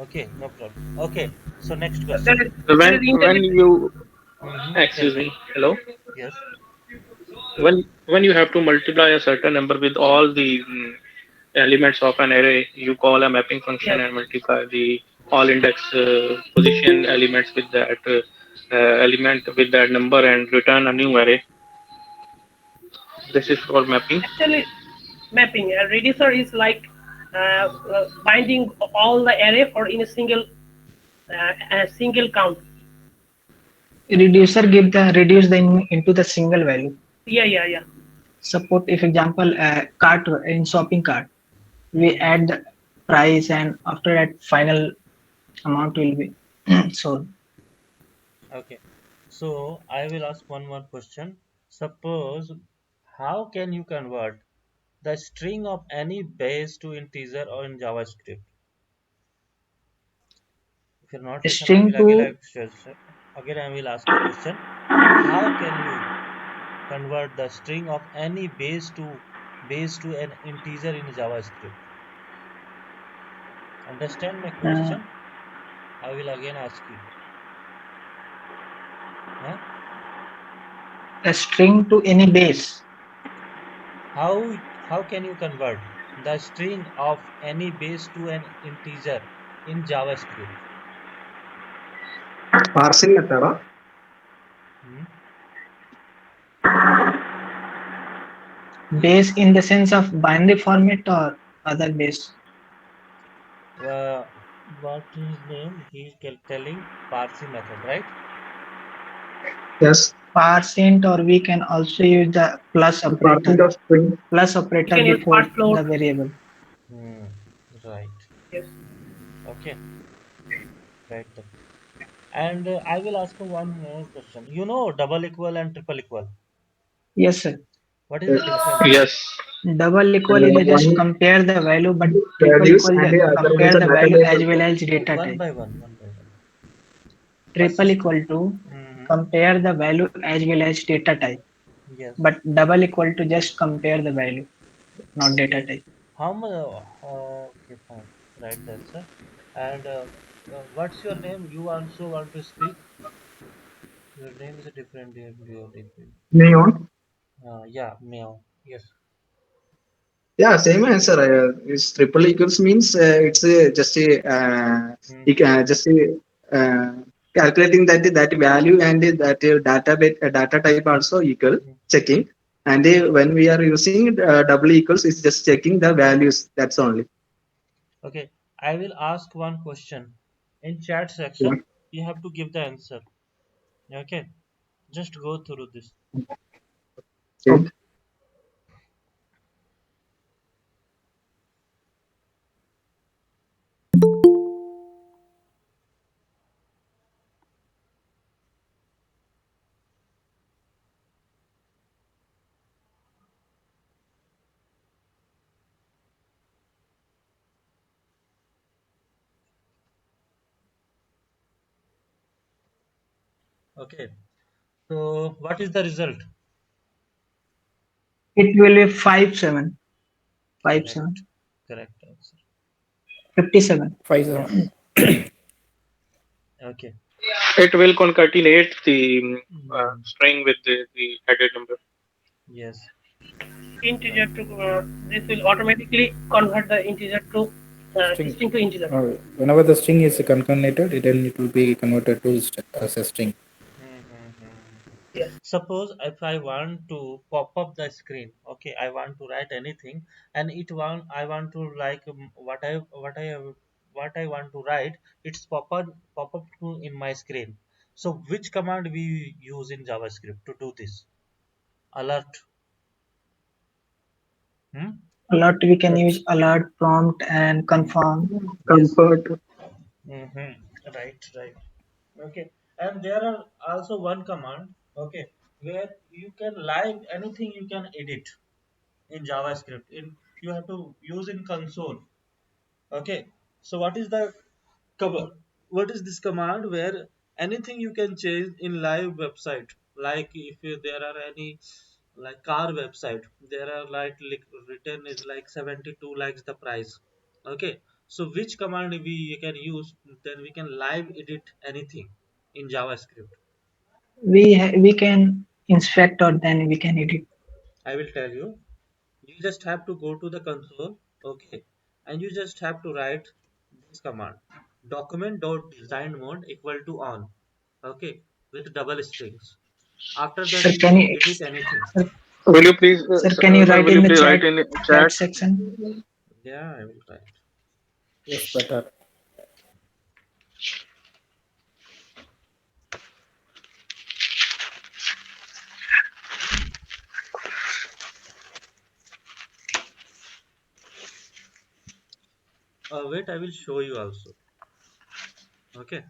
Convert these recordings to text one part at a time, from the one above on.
Okay, no problem. Okay, so next That question. is that when is when internet. you Tell excuse me. me, hello, Yes. when you have to multiply a certain number with all the elements of an array, you call a mapping function Yes. and multiply the all index position elements with that element with that number and return a new array. This is called mapping. Actually, mapping a reducer is like binding all the array for in a single count. Reducer give the reduce the into the single value. Yeah, yeah, yeah. Suppose if example cart in shopping cart, we Mm-hmm. add the price and after that final amount will be sold. Okay. So I will ask one more question. Suppose, how can you convert the string of any base to integer or in JavaScript? If you're not listen, I String will again to ask question. Again, I will ask a question. How can you convert the string of any base to an integer in JavaScript? Understand my uh, question? I will again ask you. Huh? a string to any base. How how can you convert the string of any base to an integer in JavaScript? Parsing method. Hmm? If Base in the sense of binary format or other base. uh, what his name? He's telling parsing method, right? Yes. Parseint or we can also use the plus The parsing operator. of string. Plus You operator can use before part float. the variable. Hmm. Right. Yes. Okay. Right. And I will ask you one more question. You know double equal and triple equal. Yes, sir. What is Yes. the difference? Yes. Double equal is just One compare the value, but triple values equal and the the other one is compare a the data value as type. well as No, data one type. by one, one by one. First Triple is equal to hmm compare the value as well as data type, yes. but double equal to just compare the value, not data Okay. type. How much? Okay, fine. Right, the answer. And what's your name? You also want to speak? Your name is a different. Different. Neon. Yeah, meow. Yes. Yeah, same answer. Is triple equals means it's just a Mm-hmm. just a calculating that value and that data type also equal checking. And when we are using double equals, it's just checking the values. That's only. Okay. I will ask one question in chat Yeah. section. You have to give the answer. Okay. Just go through this. Okay. Okay. So what is the result? It will be 57, 57, Correct. Correct answer. 57. 57. Five 7. Okay. It will concatenate the Mm, string with the headed number. yes. Integer Right. to this will automatically convert the integer to String. string to integer. Whenever the string is concatenated, then it will be converted to as a string. Mm-hmm. Yes. Suppose if I want to pop up the screen, okay, I want to write anything, and I want to like what I want to write, it's pop up to in my screen. So which command we use in JavaScript to do this? Alert. Hmm? Alert we can use alert, prompt, and Mm, confirm. yes. Comfort. Mm-hmm. Right, right. Okay. And there are also one command, okay, where you can live anything you can edit in JavaScript. In you have to use in console. Okay. So what is the cover? What is this command where anything you can change in live website? Like if there are any like car website, there are like written is like 72 likes the price. Okay. So which command we can use, then we can live edit anything in JavaScript. We can inspect or then we can edit. I will tell you. You just have to go to the console, okay, and you just have to write this command: document.design mode equal to on, okay, with double strings. After that, Sir, you can can you, edit anything. sir, Will you please, sir, can you sir, write will in you the please write chat in the chat chat? section? Yeah, I will write. Yes, better. Wait, I will show you also. Okay.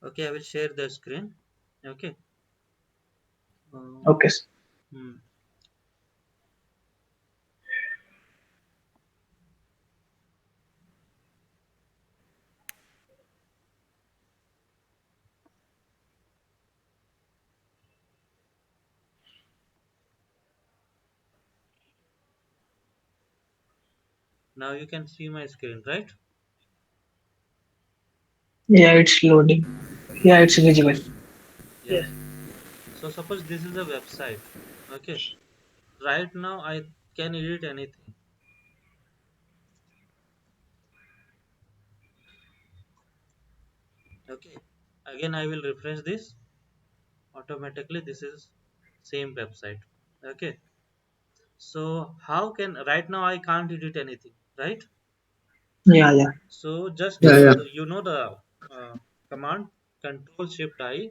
Okay, I will share the screen. Okay. Um, Okay, sir. hmm. Now you can see my screen, right? Yeah, it's loading. Yeah, it's visible. Yeah. Yes. So suppose this is a website. Okay. Right now I can edit anything. Okay. Again, I will refresh this. Automatically, this is same website. Okay. So how can, right now I can't edit anything, right? Yeah, yeah. So just Yeah, Yes, yeah. you know the command Control Shift I.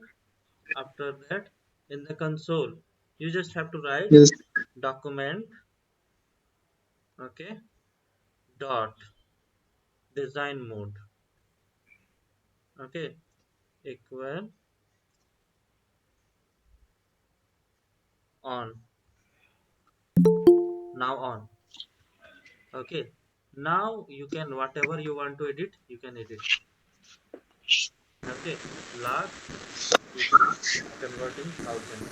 After that, in the console, you just have to write Yes. document, okay, dot design mode, okay, equal on, now on, okay. Now you can, whatever you want to edit, you can edit. Okay, lakh, you can convert in thousand,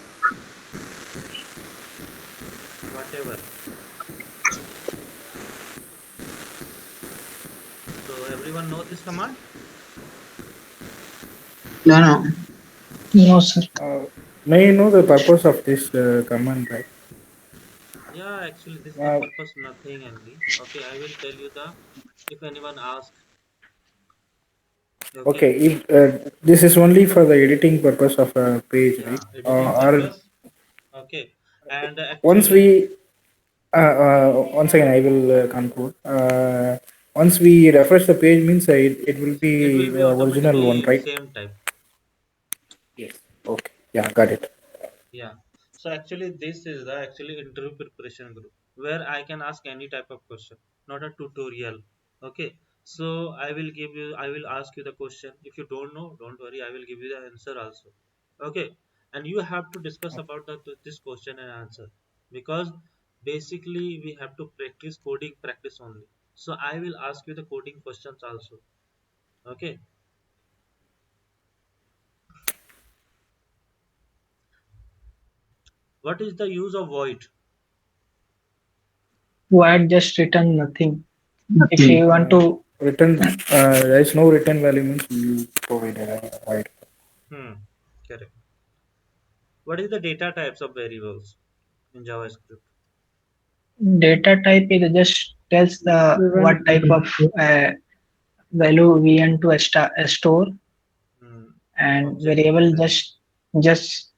whatever. So everyone know this command? No, no. No, sir. may you know the purpose of this command, right? Yeah, actually this is the Uh, purpose, nothing only. Okay, I will tell you the, if anyone ask, okay. okay, if this is only for the editing purpose of a page, right? Yeah, editing Or purpose. Okay, and once actually, we once again, I will conclude. Once we refresh the page, means it will it be will be the original one, automatically right? same type. Yes. Okay. Yeah, got it. Yeah. So actually, this is the actually interview preparation group where I can ask any type of question, not a tutorial. Okay. So I will give you, I will ask you the question. If you don't know, don't worry. I will give you the answer also. Okay. And you have to discuss about this question and answer, because basically we have to practice coding practice only. So I will ask you the coding questions also. Okay. What is the use of void? Void just return nothing. If Nothing. you want to, Return. There is no return value means you provide a right. Hmm. Correct. What is the data types of variables in JavaScript? data type, it just tells the what type of value vn to a store, Hmm. and Object to variable value. just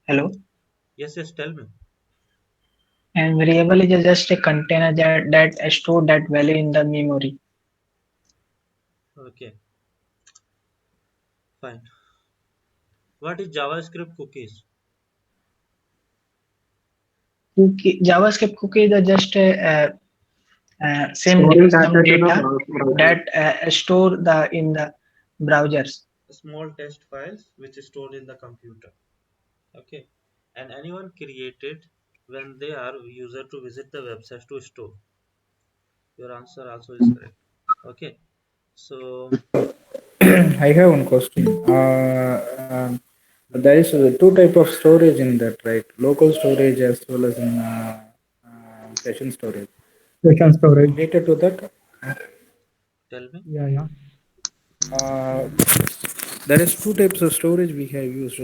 hello, Yes, yes, tell me. and variable is just a container that store that value in the memory. Okay, fine. What is JavaScript cookies? JavaScript cookie is just Storing some data to the data browser. that store the in the browsers. Small text files which is stored in the computer. Okay, and anyone created when they are user to visit the website to store. Your answer also is correct. Okay, so I have one question. There is two type of storage in that, right? Local storage as well as in session storage. Session Is it storage. related to that? tell me. Yeah, yeah. Uh, there is two types of storage we have used: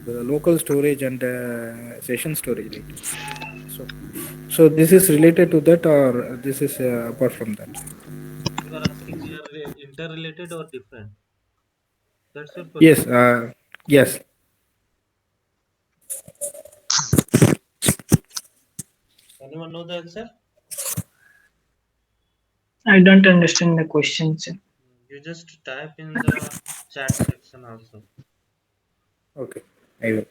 local storage and session storage, right? Hmm. So, so this is related to that, or this is apart from that? You are asking they are interrelated or different? That's your Yes, question. yes. Anyone know the answer? I don't understand the questions. You just type in the chat section also. Okay, I will.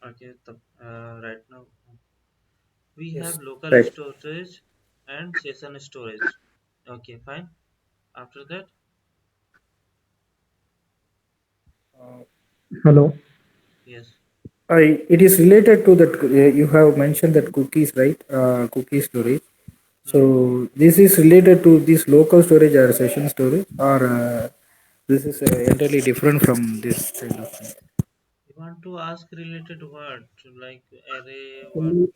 Okay, right now we Yes, have local right. storage and session storage. Okay, fine. After that, Uh, Hello. yes. it is related to that. You have mentioned that cookies, right? Cookie storage. Hmm. So this is related to this local storage or session storage, or this is entirely different from this kind of thing. You want to ask related what? Like array, what? Actually,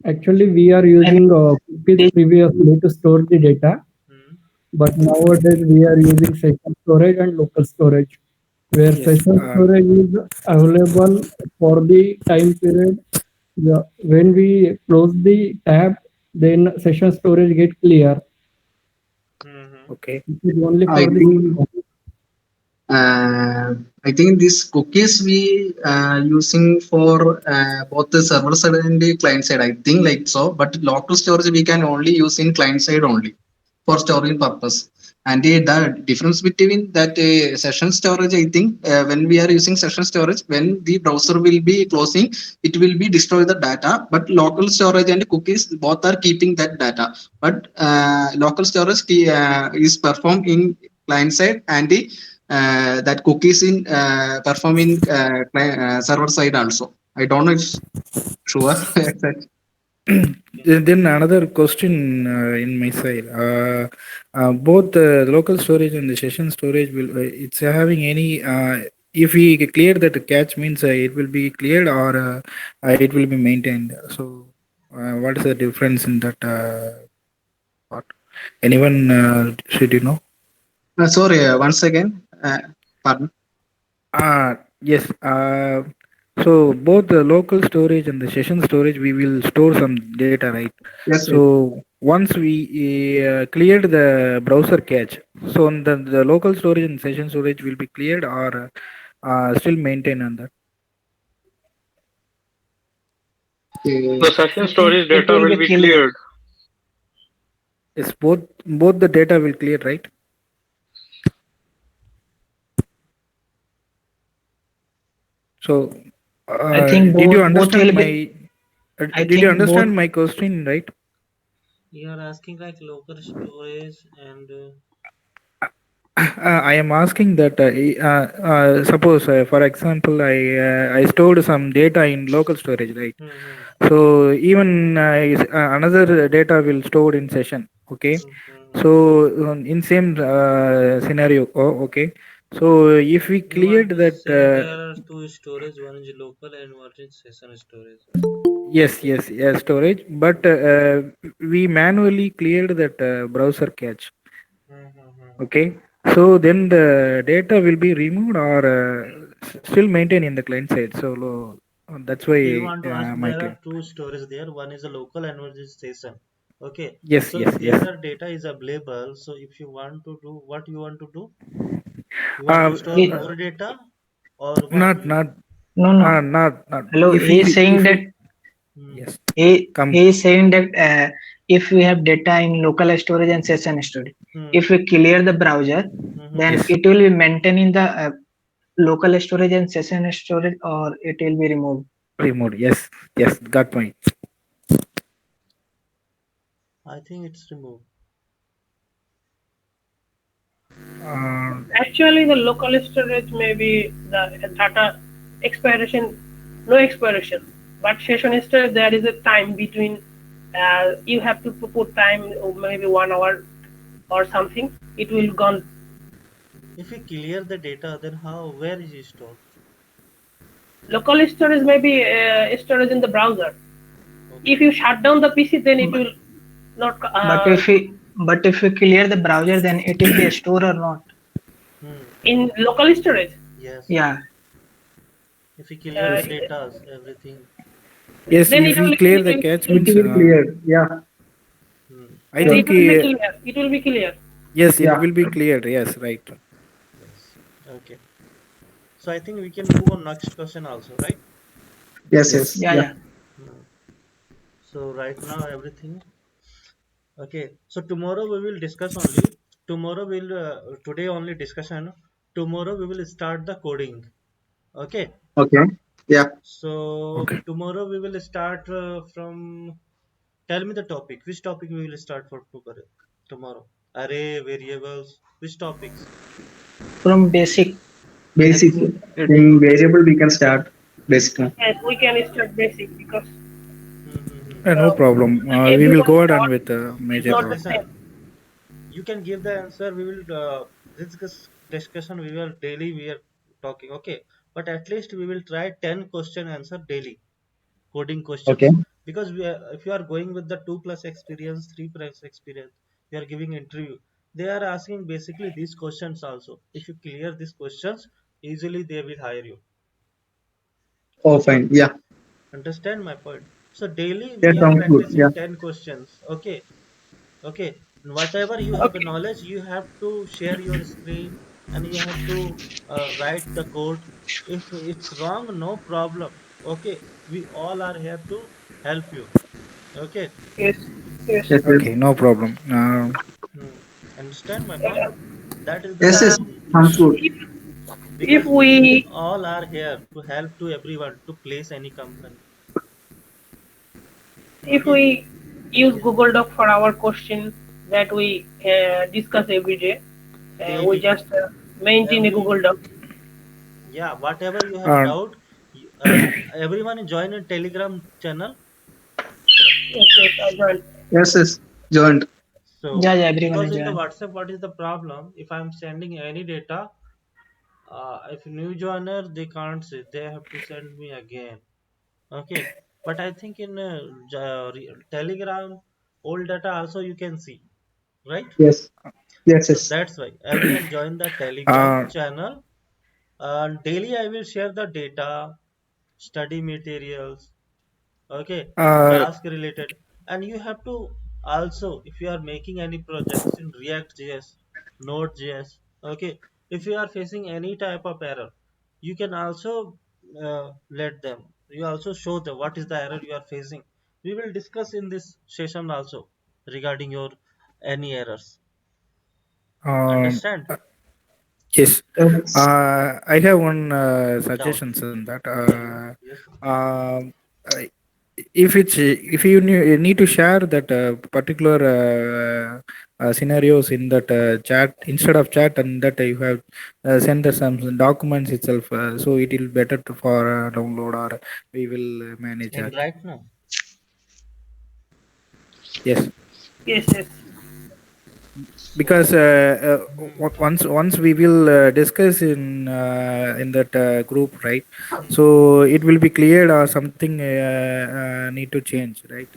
actually, we are I using cookies mean, previously to store the data, Hmm. but nowadays we are using session storage and local storage, where Yes. session storage is available for the time period. Yeah, when we close the tab, then session storage get clear. Hmm. Okay. This is only I for the think I think these cookies we using for both the server side and the client side. I think like so, but local storage we can only use in client side only for storing purpose. And the difference between that session storage, I think when we are using session storage, when the browser will be closing, it will be destroy the data. But local storage and cookies both are keeping that data. But local storage is performed in client side and the that cookies in perform in server side also. I don't know if sure. Okay. Then another question in my side. Both the local storage and the session storage will it's having any if we clear that catch means it will be cleared or it will be maintained. So what is the difference in that part? Anyone should you know? Sorry, once again. Pardon. Yes. So both the local storage and the session storage, we will store some data, right? Yes, yes. So once we cleared the browser cache, so the local storage and session storage will be cleared or still maintained on that. The Okay. session I think storage it data will will be be clear. cleared. Yes, both the data will clear, right? So I think did you both understand will be. my I did you think both. understand my question, right? You are asking like local storage and I am asking that suppose for example I stored some data in local storage, right? hmm, So even another data will stored in session. Okay. hmm, hmm, So hmm. in same scenario. Oh, okay. So if we You want cleared to that say there are two storage, one is local and one is session storage. Yes, yes, yes, storage. But we manually cleared that browser cache. Mm-hmm. Okay. So then the data will be removed or still maintained in the client side. So that's Okay, you why want to ask, my there claim. are two storage there. One is a local and one is station. Okay, Yes, so yes, if there yes. are data is available, so if you want to do what you want to do, you want to Uh, store He, more data or what not, you? not, no, no. not. Hello. He is saying If that we, Hmm. yes, he come, is saying that if we have data in local storage and session storage, Hmm. if we clear the browser, Hmm. then yes, it will be maintained in the local storage and session storage, or it will be removed. removed. Yes, yes, got point. I think it's removed. Uh, Actually, the local storage may be the data expiration, no expiration. But session storage, there is a time between. You have to put time, maybe 1 hour or something. It will gone. If we clear the data, then how? Where is it stored? Local storage may be storage in the browser. If Okay. you shut down the PC, then it But, will not. but if we clear the browser, then it will be stored or not? Hmm. In local storage, Yes. Yeah. If we clear uh, the data, everything. yes, then if it we will clear it the will catch It means, will clear. Yeah. Hmm. I then it think, will be clear. It will be clear. yes, it Yeah. will be cleared. Yes, right. Yes. Okay. So I think we can move on next question also, right? Yes. Yes. Yes. Yeah, Yeah. yeah. Hmm. So right now everything. Okay. So tomorrow we will discuss only. Tomorrow we'll today only discussion. Tomorrow we will start the coding. Okay. Okay. Yeah. So Okay. tomorrow we will start from. Tell me the topic. Which topic we will start for tomorrow? Array, variables. Which topics? From basic. Basic. In variable we can start basic one. And we can start basic because Hmm. No problem. We will go everyone's on thought with the is major Just not the one. same. listen. You can give the answer. We will discuss discussion. We will daily. We are talking. Okay, but at least we will try 10 question answer daily. Coding Okay. questions, because if you are going with the 2+ experience, 3+ experience, you are giving interview, they are asking basically these questions also. If you clear these questions easily, they will hire you. Oh, Okay, fine. Yeah. understand my point? So daily we That are sounds good. practicing Yeah. 10 questions. Okay. Okay, whatever you have a Okay. knowledge, you have to share your screen and you have to write the code. If it's wrong, no problem. Okay, we all are here to help you. Okay. Yes. Yes. Yes. Yes. Okay, no problem. Hmm. Understand my point? That is the Yes. Yes. main Sounds issue, good. If because we we all are here to help to everyone to place any company. if Okay, we use yeah, Google Doc for our question that we discuss every day, we daily, just maintain a every, Google Doc. yeah, whatever you have Uh, doubt, everyone join a Telegram channel. Yes, yes, I joined. Yes. Yes. Joined. So, Yeah, yeah. Everyone because is in the join. WhatsApp, what is the problem? If I'm sending any data, if new joiner, they can't see. They have to send me again. Okay, but I think in Telegram, old data also you can see, right? Yes. Yes. So Yes. that's why everyone join the Telegram uh, channel. And daily I will share the data, study materials, okay, uh, task related. And you have to also, if you are making any projects in React.js, Node.js, okay, if you are facing any type of error, you can also let them, you also show them what is the error you are facing. We will discuss in this session also regarding your any errors. um, Understand? yes. Yes. I have one Doubt. suggestions on that. Yes. Um, uh, if you need to share that particular scenarios in that chat instead of chat, and that you have send the some documents itself, so it will better to, for download, or we will manage In that. right now. Yes. Yes, yes. So, because hmm, once we will discuss in that group, right? So it will be cleared or something need to change, right?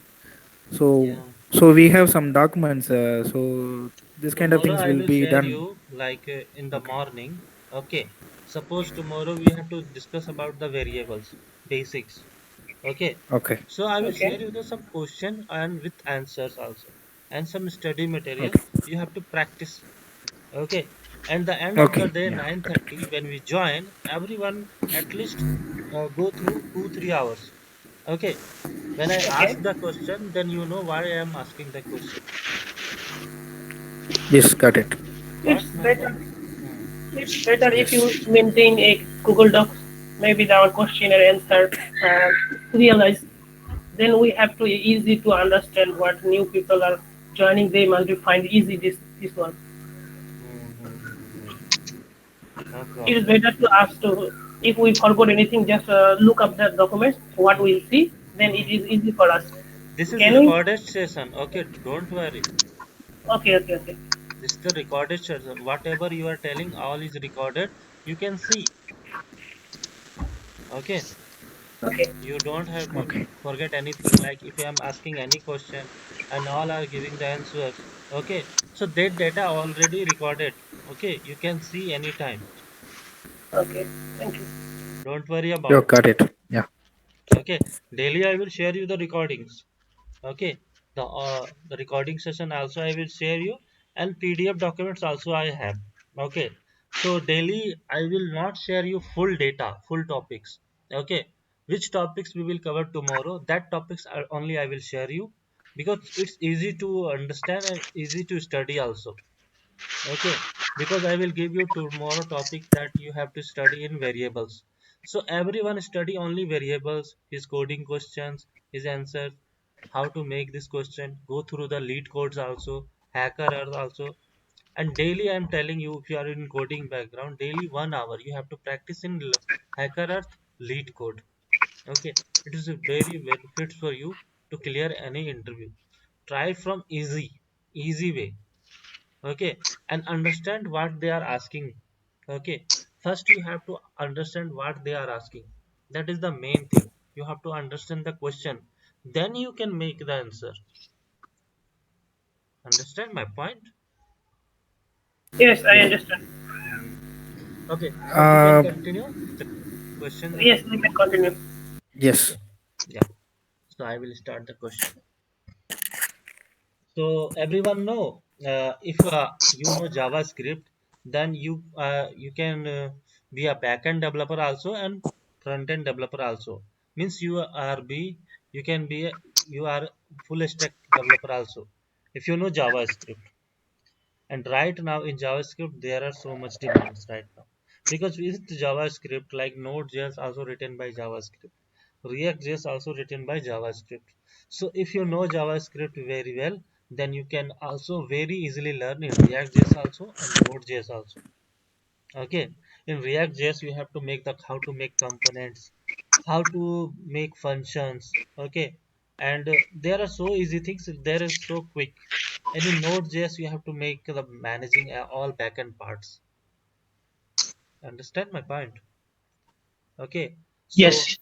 So yeah. so we have some documents, so this kind of Tomorrow things I will will be share done. you like in the Okay. morning. Okay. Suppose tomorrow we have to discuss about the variables, basics. Okay. Okay. So I will Okay. share you the some question and with answers also, and some study material. Okay. You have to practice. Okay. And the end of the Okay. day, Yeah. Got it. 9:30, when we join, everyone at least go through 2 3 hours. Okay. When I Okay. ask the question, then you know why I am asking the question. Yes. Got it. It's Got my better. point? Hmm. It's better if you Yes. maintain a Google Docs, maybe our question and answer realize. Then we have to easy to understand what new people are joining. They must be find easy this one. Hmm, hmm, hmm, hmm. No It is problem. better to ask to if we forgot anything, just look up the documents. What Hmm, we'll see, then it hmm. is easy for us. This is a Can we? recorded session. Okay, don't worry. Okay, okay, okay, This is the recorded session. Whatever you are telling, all is recorded. You can see. Okay. okay. You don't have to Okay. forget anything. Like if I am asking any question and all are giving the answers. Okay. So that data already recorded. Okay. You can see anytime. Okay, thank you. Don't worry You about. got it. Yeah. Okay. Daily I will share you the recordings. Okay, the recording session also I will share you, and PDF documents also I have. Okay, so daily I will not share you full data, full topics. Okay, which topics we will cover tomorrow, that topics are only I will share you, because it's easy to understand and easy to study also. Okay, because I will give you tomorrow topic that you have to study in variables. So everyone study only variables, his coding questions, his answers, how to make this question, go through the lead codes also, hacker errors also. And daily I'm telling you, if you are in coding background, daily 1 hour you have to practice in hacker earth lead code. Okay, it is a very benefit for you to clear any interview. Try from easy way. Okay, and understand what they are asking. Okay, first you have to understand what they are asking. That is the main thing. You have to understand the question, then you can make the answer. Understand my point? Yes, I Yes. understand. Hmm. Okay, so we can Uh. continue the question and Yes, answer. we can continue. Yes. Okay, yeah, so I will start the question. So everyone know, if you know JavaScript, then you can be a backend developer also and front end developer also. Means you can be you are full stack developer also if you know JavaScript. And right now in JavaScript there are so much demands right now, because with JavaScript like Node.js also written by JavaScript, React.js also written by JavaScript. So if you know JavaScript very well, then you can also very easily learn in React.js also and Node.js also. Okay, in React.js you have to make the how to make components, how to make functions. Okay, and there are so easy things. There is so quick. And in Node.js you have to make the managing all backend parts. Understand my point? Okay, so Yes,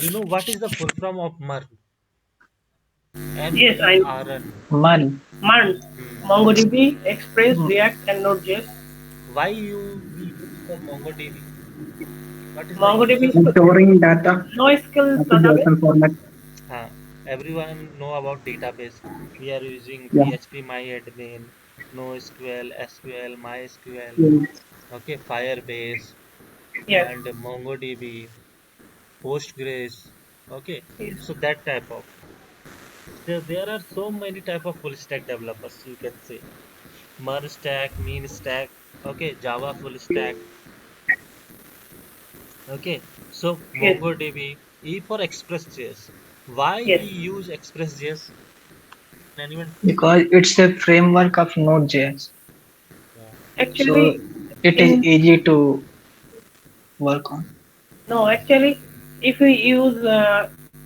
you Yes. know what is the full form of MERN? Yes, I MERN. Marl. Man, Hmm. MongoDB, Express, Mm, React, and Node.js. Why you we use the MongoDB? What is the MongoDB uses is of Storing data NoSQL at the database. JSON format. everyone know about database. We are using Yeah. PHP MyAdmin, NoSQL, SQL, MySQL, Mm. okay, Firebase, Yes, and MongoDB, Postgres, okay. yes, So that type of. So there are so many type of full stack developers. You can say Mer stack, Mean stack, okay, Java full stack, okay. So yes, MongoDB, E for Express.js. Why we yes. use Express.js? Can anyone because it's a framework of Node.js, yeah. so Actually, it is in easy to work on. no, actually, if we use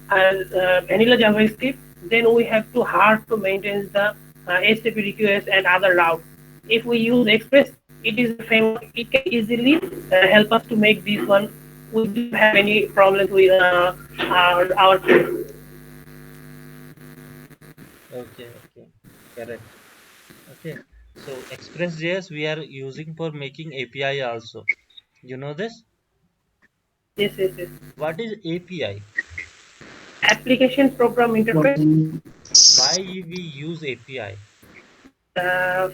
vanilla JavaScript, then we have to hard to maintain the HTTP requests, and other routes. If we use Express, it is a framework. It can easily help us to make this one. We don't have any problems with our code. Okay, okay, correct. Okay, so Express.js we are using for making API also. You know this? Yes, yes, yes. What is API? Application program interface Why we use API?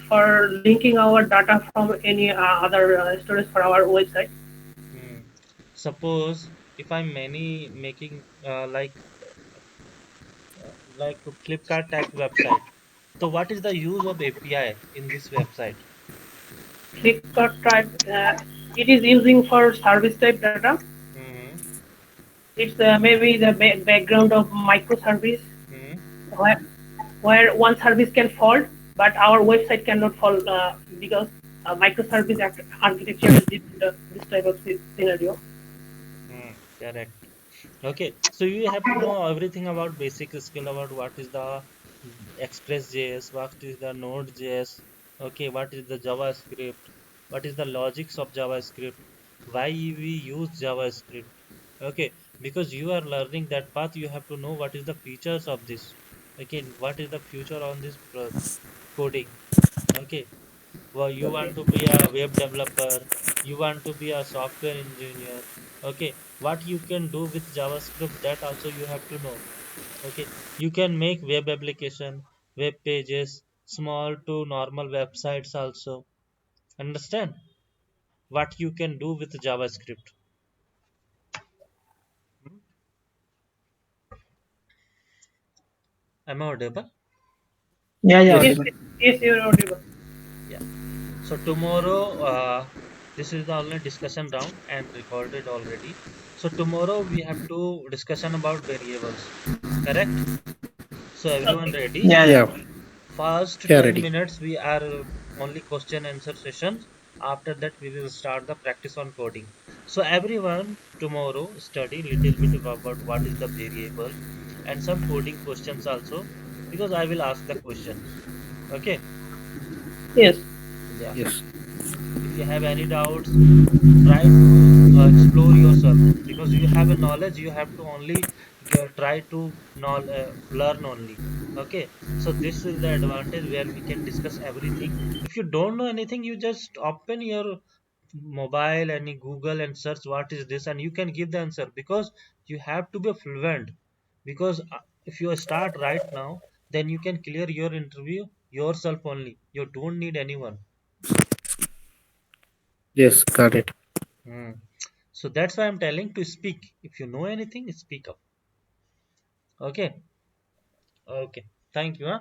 for linking our data from any other storage for our website. Hmm. Suppose if I'm many making like a Flipkart tag website. So what is the use of API in this website? Flipkart type, it is using for service type data. Hmm. It's maybe the background of microservice Hmm. where, where one service can fault, but our website cannot fall because microservice architecture is this type of scenario. Hmm. Correct. Okay, so you have to know everything about basic skill about what is the Express.js, what is the Node.js, okay, what is the JavaScript, what is the logics of JavaScript, why we use JavaScript, okay, because you are learning that path, you have to know what is the features of this, okay, what is the future on this coding, okay, well, you Okay. want to be a web developer, you want to be a software engineer, okay, what you can do with JavaScript, that also you have to know. Okay, you can make web application, web pages, small to normal websites also. Understand what you can do with JavaScript. Hmm? Am I audible? Yeah, Yes, Yes. audible. yes, you're audible. Yeah. So tomorrow, this is the only discussion round and recorded already. So tomorrow we have to discussion about variables. Correct? So everyone Okay. ready? Yeah, yeah. Yeah, First yeah, 10 ready. minutes we are only question answer sessions. After that we will start the practice on coding. So everyone tomorrow study little bit about what is the variable and some coding questions also because I will ask the questions. Okay? Yes, Yeah. Yes, If you have any doubts, try to explore yourself because you have a knowledge you have to only try to learn only, okay, so this is the advantage where we can discuss everything. If you don't know anything you just open your mobile and you google and search what is this and you can give the answer because you have to be fluent because if you start right now then you can clear your interview yourself only, you don't need anyone. yes, got it. Hmm. So that's why I'm telling to speak. If you know anything, speak up. Okay. Okay. Thank you. Huh?